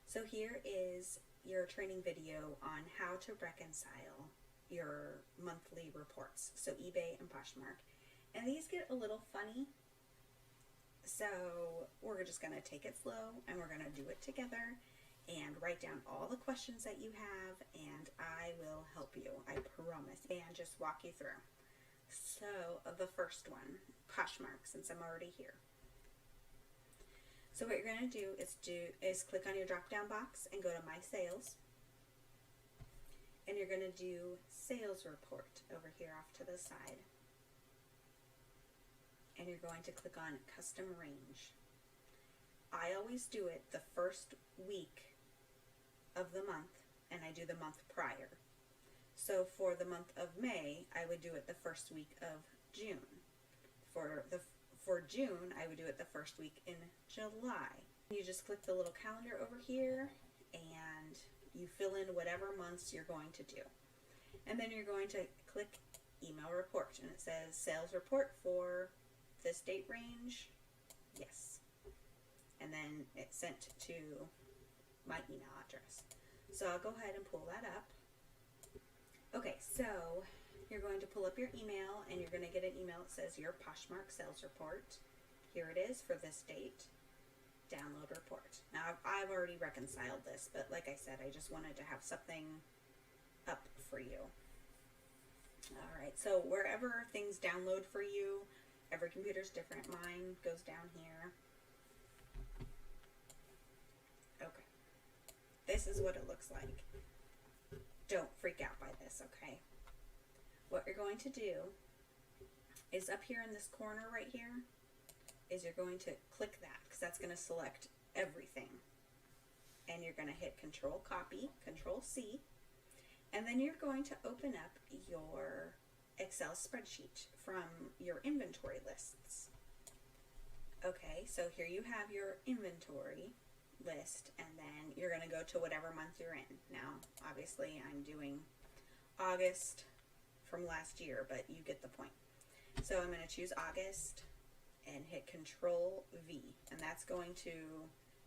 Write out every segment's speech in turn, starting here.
So here is your training video on how to reconcile your monthly reports, so eBay and Poshmark. And these get a little funny, so we're just going to take it slow and we're going to do it together and write down all the questions that you have, and I will help you, I promise, and just walk you through. So the first one, Poshmark, since I'm already here. So what you're going to do is click on your drop down box and go to My Sales, and you're going to do Sales Report over here off to the side, and you're going to click on Custom Range. I always do it the first week of the month, and I do the month prior. So for the month of May, I would do it the first week of June. For June, I would do it the first week in July. You just click the little calendar over here and you fill in whatever months you're going to do. And then you're going to click Email Report, and it says Sales Report for this date range. Yes. And then it's sent to my email address. So I'll go ahead and pull that up. Okay, so you're going to pull up your email, and you're going to get an email that says your Poshmark sales report. Here it is for this date. Download report. Now I've already reconciled this, but like I said, I just wanted to have something up for you. Alright, so wherever things download for you, every computer's different. Mine goes down here. Okay. This is what it looks like. Don't freak out by this, okay? What you're going to do is up here in this corner right here, is you're going to click that, because that's going to select everything. And you're going to hit Control Copy, Control C, and then you're going to open up your Excel spreadsheet from your inventory lists. Okay, so here you have your inventory list, and then you're going to go to whatever month you're in. Now, obviously, I'm doing August from last year, but you get the point. So I'm going to choose August and hit Control V, and that's going to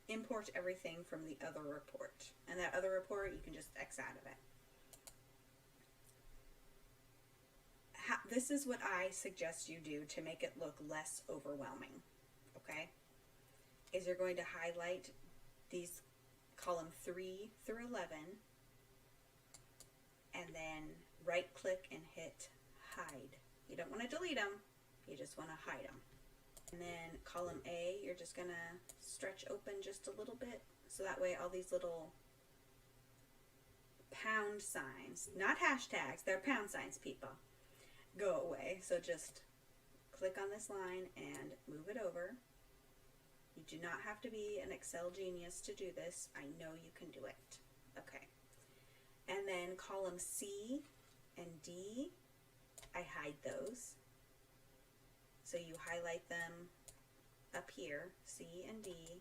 import everything from the other report. And that other report, you can just X out of it. This is what I suggest you do to make it look less overwhelming, okay? Is you're going to highlight these column 3 through 11, and then right click and hit hide. You don't want to delete them, you just want to hide them. And then column A, you're just going to stretch open just a little bit, so that way all these little pound signs, not hashtags, they're pound signs, people, go away. So just click on this line and move it over. You do not have to be an Excel genius to do this. I know you can do it. Okay. And then column C and D, I hide those. So you highlight them up here, C and D,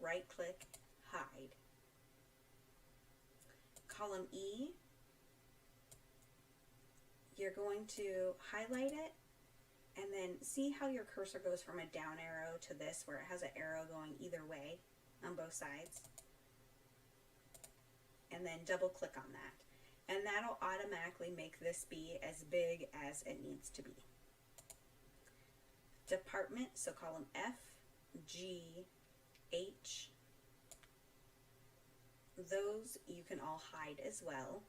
right click, hide. Column E, you're going to highlight it, and then see how your cursor goes from a down arrow to this, where it has an arrow going either way on both sides. And then double click on that. And that'll automatically make this be as big as it needs to be. Department, so column F, G, H, those you can all hide as well.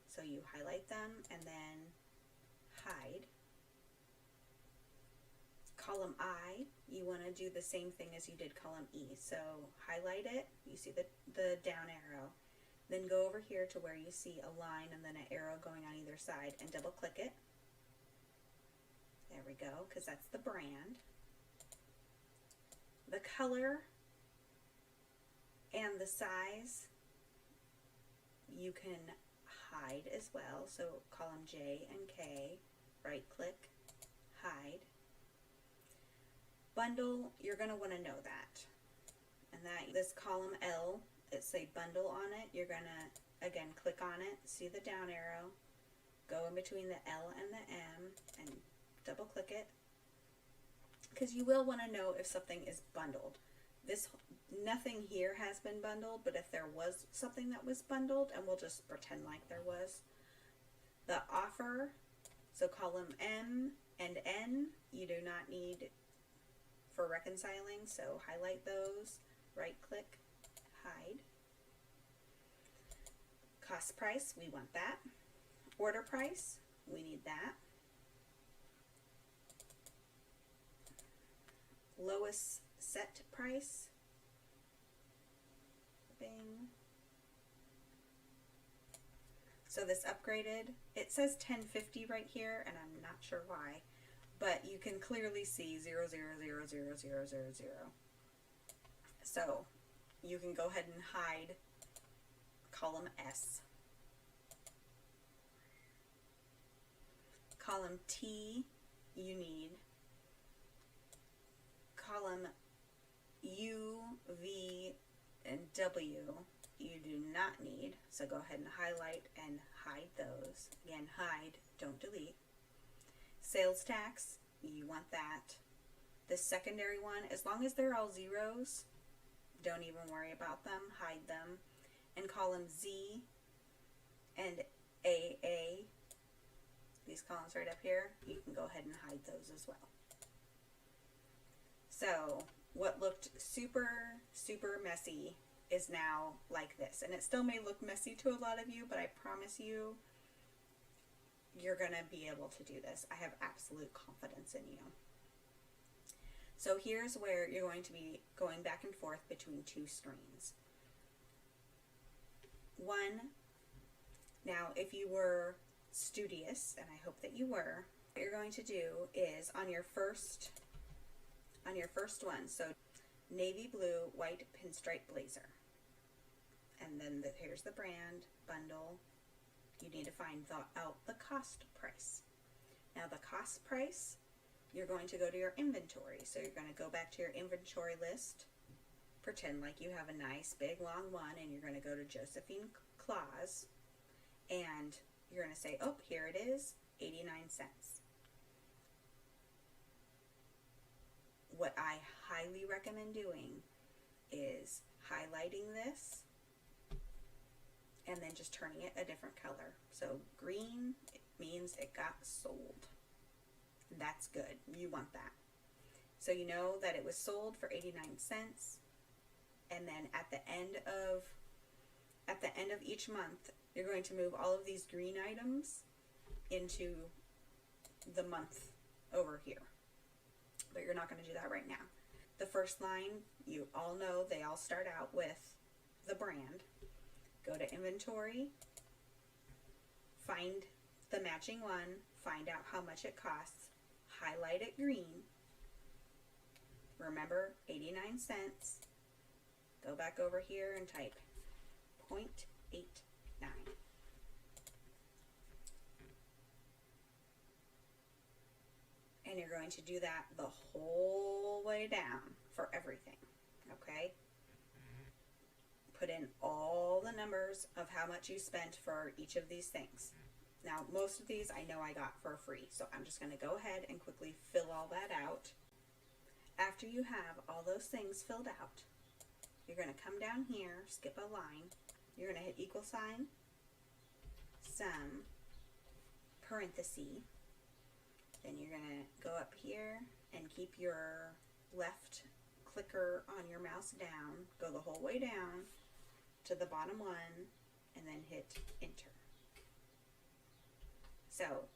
So you highlight them and then hide. Column I, you want to do the same thing as you did column E. So highlight it, you see the down arrow. Then go over here to where you see a line and then an arrow going on either side, and double click it. There we go, because that's the brand. The color and the size you can hide as well. So column J and K, right click, hide. Bundle, you're going to want to know that. And that this column L, it's a bundle on it. You're going to, again, click on it, see the down arrow, go in between the L and the M, and double click it, because you will want to know if something is bundled. This, nothing here has been bundled, but if there was something that was bundled, and we'll just pretend like there was, the offer, so column M and N, you do not need for reconciling, so highlight those, right click, hide. Cost price, we want that. Order price, we need that. Lowest set price, bing. So this upgraded, it says 1050 right here, and I'm not sure why, but you can clearly see 0000000. So you can go ahead and hide column S. Column T, you need. Column U, V, and W, you do not need. So go ahead and highlight and hide those. Again, hide, don't delete. Sales tax, you want that. The secondary one, as long as they're all zeros, don't even worry about them, hide them. And column Z and AA, these columns right up here, you can go ahead and hide those as well. So what looked super, super messy is now like this. And it still may look messy to a lot of you, but I promise you, you're going to be able to do this. I have absolute confidence in you. So here's where you're going to be going back and forth between two screens. One, now if you were studious, and I hope that you were, what you're going to do is on your first one, so navy blue, white pinstripe blazer. And then here's the brand, bundle. You need to find out the cost price. Now the cost price, you're going to go to your inventory. So you're going to go back to your inventory list, pretend like you have a nice big long one, and you're going to go to Josephine Claus, and you're going to say, oh, here it is, 89 cents. What I highly recommend doing is highlighting this and then just turning it a different color. So green, it means it got sold. That's good. You want that. So you know that it was sold for 89 cents. And then at the end of each month, you're going to move all of these green items into the month over here. But you're not going to do that right now. The first line, you all know they all start out with the brand. Go to inventory, find the matching one, find out how much it costs, highlight it green, remember 89 cents, go back over here and type 0.89. And you're going to do that the whole way down for everything, okay? Put in all the numbers of how much you spent for each of these things. Now, most of these I know I got for free, so I'm just going to go ahead and quickly fill all that out. After you have all those things filled out, you're going to come down here, skip a line, you're going to hit equal sign, sum, parenthesis, then you're going to go up here and keep your left clicker on your mouse down, go the whole way down to the bottom one, and then hit enter. So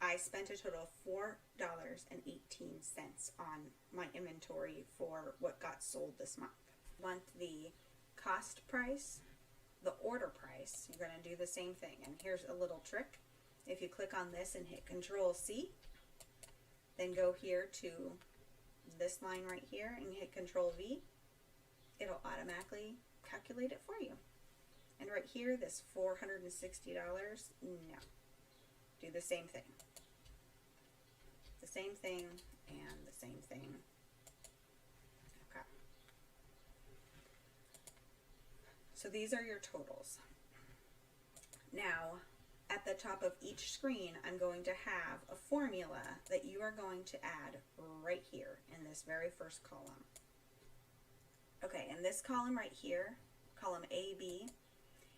I spent a total of $4.18 on my inventory for what got sold this month. Want the cost price, the order price, you're going to do the same thing. And here's a little trick. If you click on this and hit Control C, then go here to this line right here and hit Control V, it'll automatically calculate it for you. And right here, this $460, no. Do the same thing. The same thing and the same thing. Okay. So these are your totals. Now, at the top of each screen, I'm going to have a formula that you are going to add right here in this very first column. Okay, in this column right here, column AB,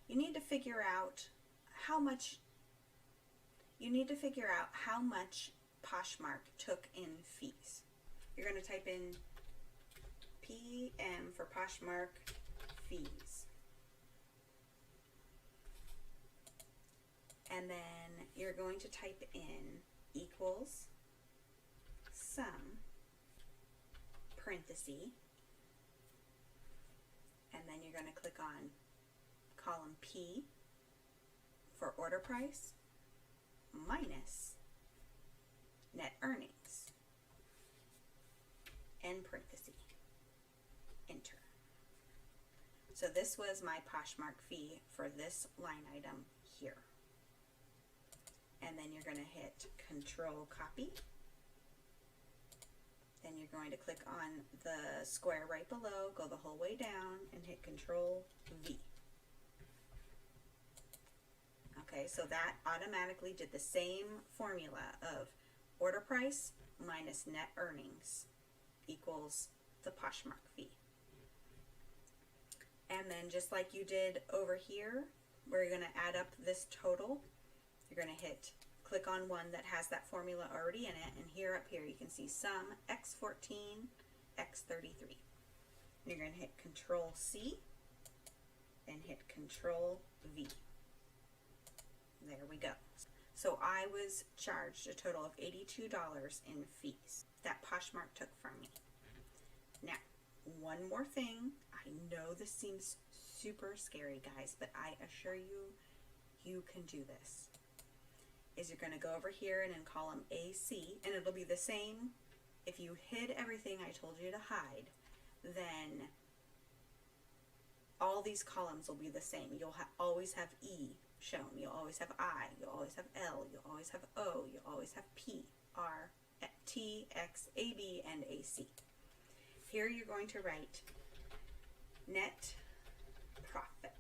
you need to figure out how much Poshmark took in fees. You're going to type in PM for Poshmark fees. And then you're going to type in equals sum, parenthesis, and then you're going to click on column P for order price minus net earnings, end parenthesis, enter. So this was my Poshmark fee for this line item here. And then you're going to hit Control Copy. Then you're going to click on the square right below, go the whole way down, and hit Control V. Okay, so that automatically did the same formula of order price minus net earnings equals the Poshmark fee. And then just like you did over here, where you're going to add up this total, you're going to click on one that has that formula already in it, and here up here you can see sum x14, x33. And you're going to hit Control C and hit Control V. There we go. So I was charged a total of $82 in fees that Poshmark took from me. Now, one more thing. I know this seems super scary, guys, but I assure you, you can do this. Is you're going to go over here and in column AC, and it'll be the same. If you hid everything I told you to hide, then all these columns will be the same. You'll always have E shown. You'll always have I. You'll always have L. You'll always have O. You'll always have P, R, T, X, AB, and AC. Here you're going to write net profit.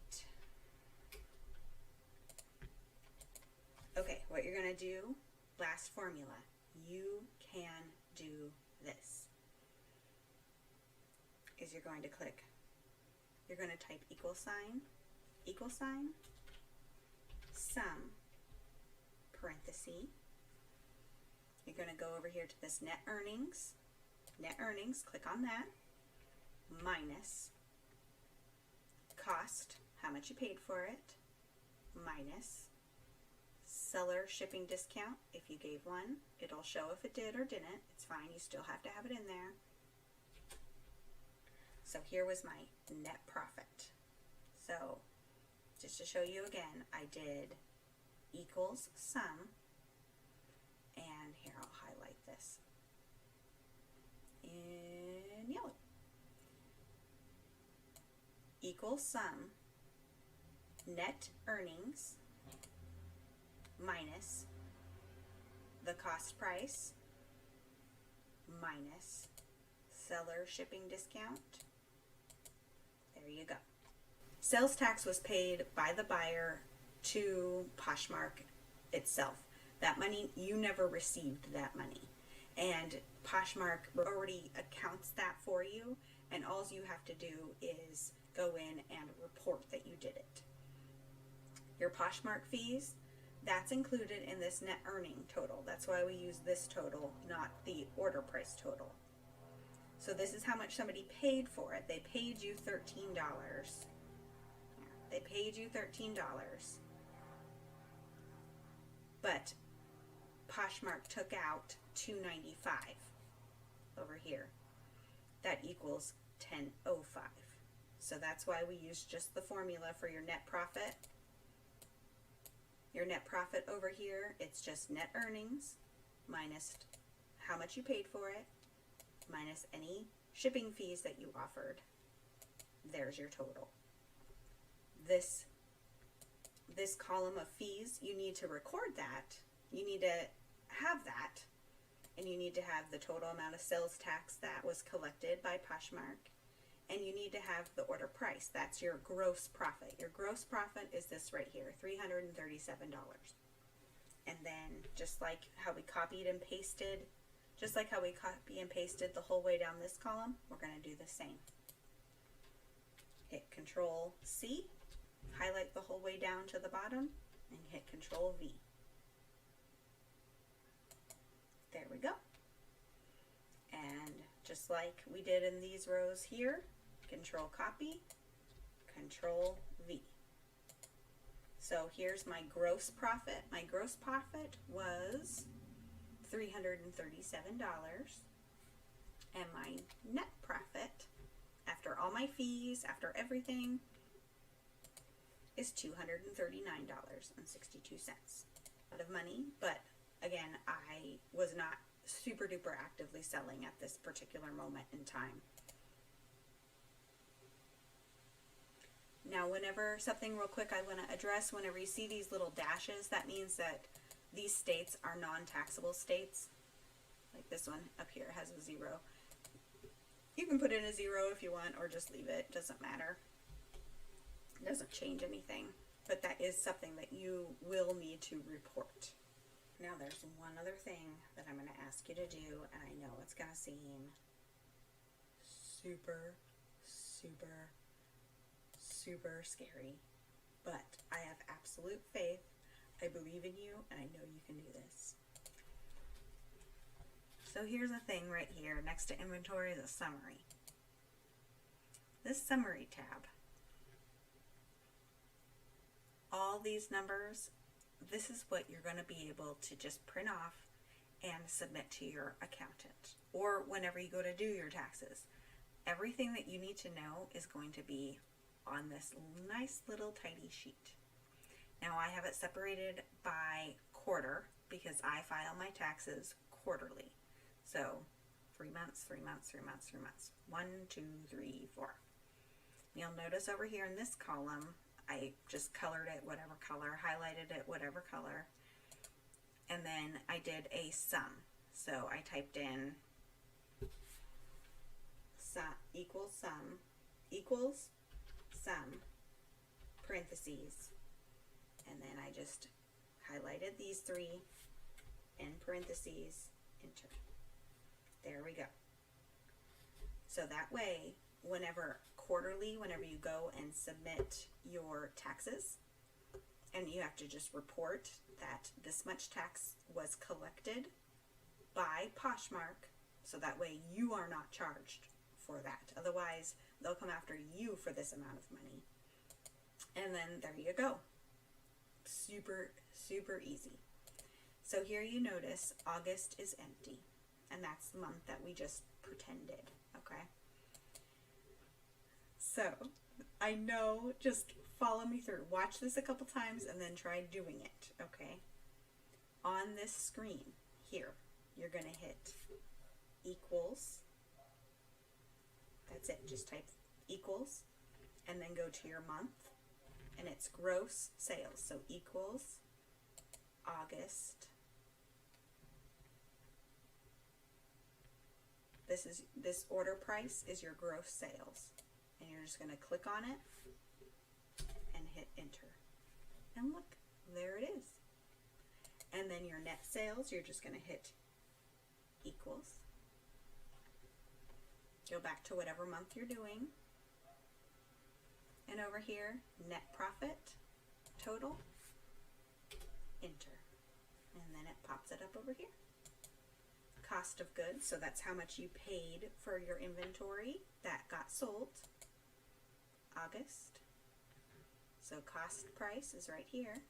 Okay, what you're going to do, last formula, you can do this, is you're going to type equal sign, sum, parenthesis, you're going to go over here to this net earnings, click on that, minus cost, how much you paid for it, minus seller shipping discount, if you gave one. It'll show if it did or didn't. It's fine, you still have to have it in there. So here was my net profit. So just to show you again, I did equals sum, and here I'll highlight this in yellow. Equals sum, net earnings, minus the cost price, minus seller shipping discount. There you go. Sales tax was paid by the buyer to Poshmark itself. That money, you never received that money. And Poshmark already accounts that for you, and all you have to do is go in and report that you did it. Your Poshmark fees, that's included in this net earning total. That's why we use this total, not the order price total. So this is how much somebody paid for it. They paid you $13. They paid you $13. But Poshmark took out $295 over here. That equals $10.05. So that's why we use just the formula for your net profit. Your net profit over here, it's just net earnings minus how much you paid for it, minus any shipping fees that you offered. There's your total. This column of fees, you need to record that. You need to have that, and you need to have the total amount of sales tax that was collected by Poshmark, and you need to have the order price. That's your gross profit. Your gross profit is this right here, $337. And then just like how we copied and pasted, the whole way down this column, we're going to do the same. hit Control C, highlight the whole way down to the bottom, and hit Control V. There we go. And just like we did in these rows here, Control Copy, Control V. So here's my gross profit. My gross profit was $337, and my net profit, after all my fees, after everything, is $239.62. A lot of money, but again, I was not super duper actively selling at this particular moment in time. Now, whenever something real quick I want to address, whenever you see these little dashes, that means that these states are non-taxable states. Like this one up here has a 0. You can put in a 0 if you want, or just leave it. Doesn't matter. It doesn't change anything. But that is something that you will need to report. Now there's one other thing that I'm going to ask you to do, and I know it's going to seem super, super, super scary, but I have absolute faith. I believe in you, and I know you can do this. So here's a thing right here next to inventory, the summary. This summary tab, all these numbers, this is what you're going to be able to just print off and submit to your accountant, or whenever you go to do your taxes. Everything that you need to know is going to be on this nice little tidy sheet. Now I have it separated by quarter because I file my taxes quarterly. So 3 months, 3 months, 3 months, 3 months. 1, 2, 3, 4. You'll notice over here in this column, I just colored it whatever color, highlighted it whatever color, and then I did a sum. So I typed in sum equals sum, parentheses, and then I just highlighted these 3 in parentheses, enter. There we go. So that way, whenever you go and submit your taxes, and you have to just report that this much tax was collected by Poshmark, so that way you are not charged for that. Otherwise, they'll come after you for this amount of money. And then there you go. Super, super easy. So here you notice August is empty, and that's the month that we just pretended, okay? So I know, just follow me through. Watch this a couple times and then try doing it, okay? On this screen here, you're going to hit equals. That's it. Just type equals and then go to your month, and it's gross sales. So equals August. This order price is your gross sales. And you're just going to click on it and hit enter. And look, there it is. And then your net sales, you're just going to hit equals. Go back to whatever month you're doing. And over here, net profit, total, enter. And then it pops it up over here. Cost of goods, so that's how much you paid for your inventory that got sold. August. So cost price is right here.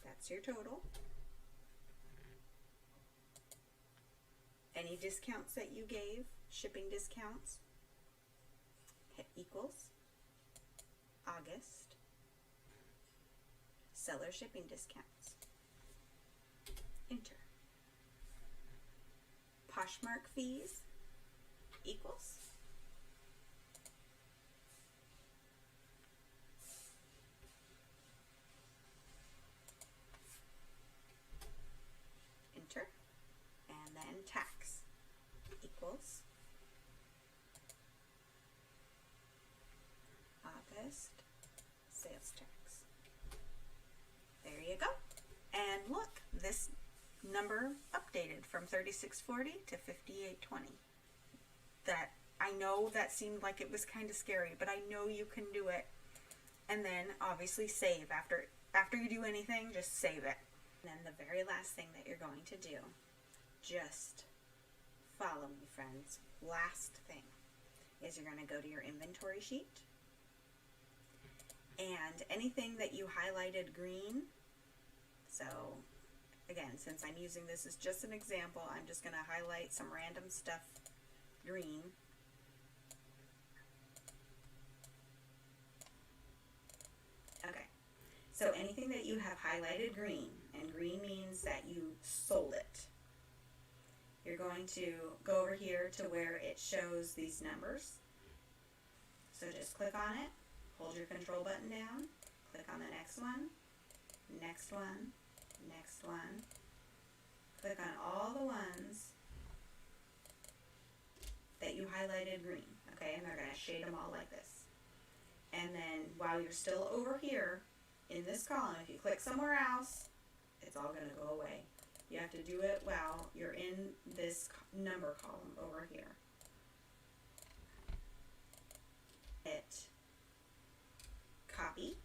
That's your total. Any discounts that you gave, shipping discounts, hit equals August. Seller shipping discounts, enter. Poshmark fees equals enter, and then tax equals August sales tax. There you go. And look, this number updated from 3640 to 5820. That I know that seemed like it was kind of scary, but I know you can do it. And then obviously save. After you do anything, just save it. And then the very last thing that you're going to do, just follow me, friends. Last thing is you're going to go to your inventory sheet, and anything that you highlighted green, so again, since I'm using this as just an example, I'm just going to highlight some random stuff green. Okay, so anything that you have highlighted green, and green means that you sold it, you're going to go over here to where it shows these numbers. So just click on it, hold your control button down, click on the next one, next one, next one, click on all the ones that you highlighted green, okay, and they're going to shade them all like this. And then while you're still over here in this column, if you click somewhere else, it's all going to go away. You have to do it while you're in this number column over here. Hit copy.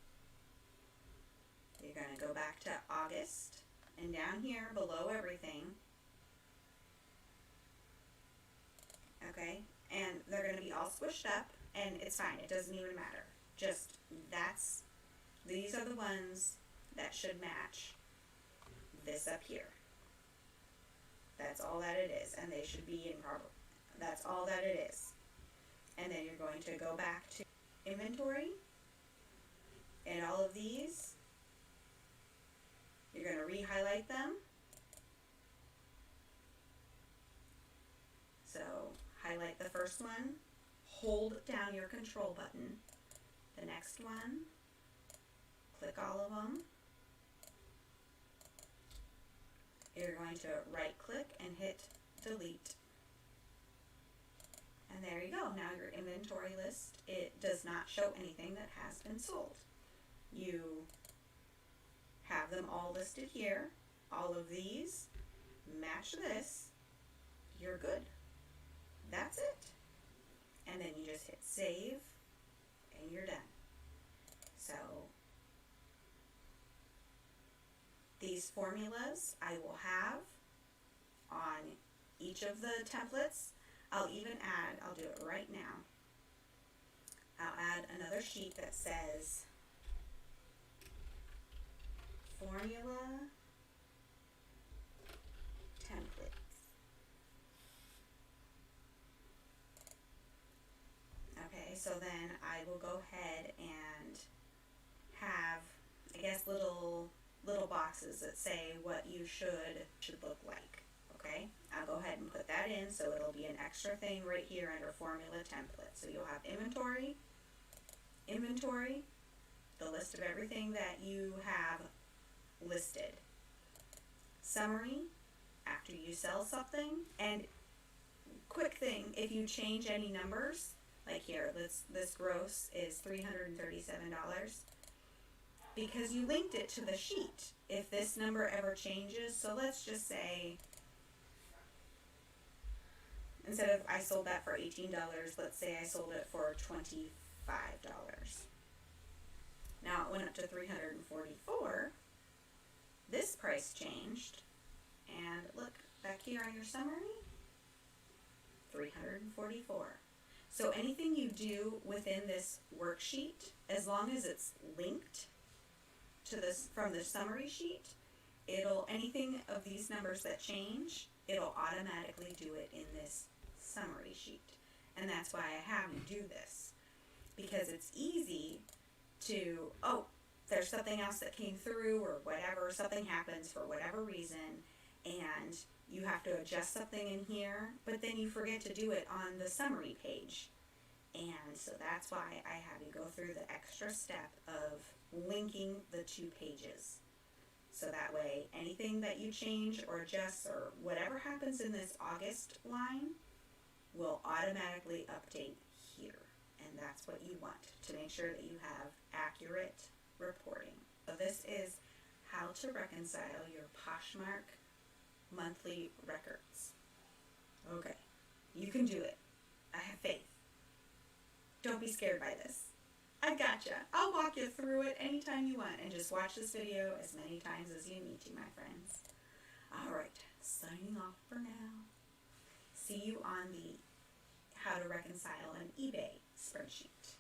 You're going to go back to August, and down here below everything, okay, and they're going to be all squished up, and it's fine, it doesn't even matter. Just these are the ones that should match this up here. That's all that it is, and they should be in proper. That's all that it is. And then you're going to go back to inventory, and all of these, you're going to re-highlight them. So highlight the first one, hold down your control button, the next one, click all of them. You're going to right click and hit delete. And there you go. Now your inventory list, it does not show anything that has been sold. You have them all listed here. All of these match this. You're good. That's it. And then you just hit save and you're done. So these formulas I will have on each of the templates. I'll even add, I'll do it right now, I'll add another sheet that says formula templates. Okay, so then I will go ahead and have, I guess, little boxes that say what you should look like. Okay, I'll go ahead and put that in, so it'll be an extra thing right here under formula template. So you'll have inventory, the list of everything that you have listed, summary, after you sell something, and quick thing, if you change any numbers, like here, this gross is $337, because you linked it to the sheet. If this number ever changes, so let's just say, instead of I sold that for $18, let's say I sold it for $25. Now it went up to $344. This price changed, and look back here on your summary, $344. So anything you do within this worksheet, as long as it's linked to this from the summary sheet, anything of these numbers that change, it'll automatically do it in this summary sheet. And that's why I have you do this, because it's easy to, oh, there's something else that came through or whatever, something happens for whatever reason, and you have to adjust something in here, but then you forget to do it on the summary page. And so that's why I have you go through the extra step of linking the two pages. So that way, anything that you change or adjust or whatever happens in this August line will automatically update here. And that's what you want, to make sure that you have accurate reporting. So this is how to reconcile your Poshmark monthly records. Okay, you can do it. I have faith. Don't be scared by this. I gotcha. I'll walk you through it anytime you want, and just watch this video as many times as you need to, my friends. Alright, signing off for now. See you on the How to Reconcile an eBay spreadsheet.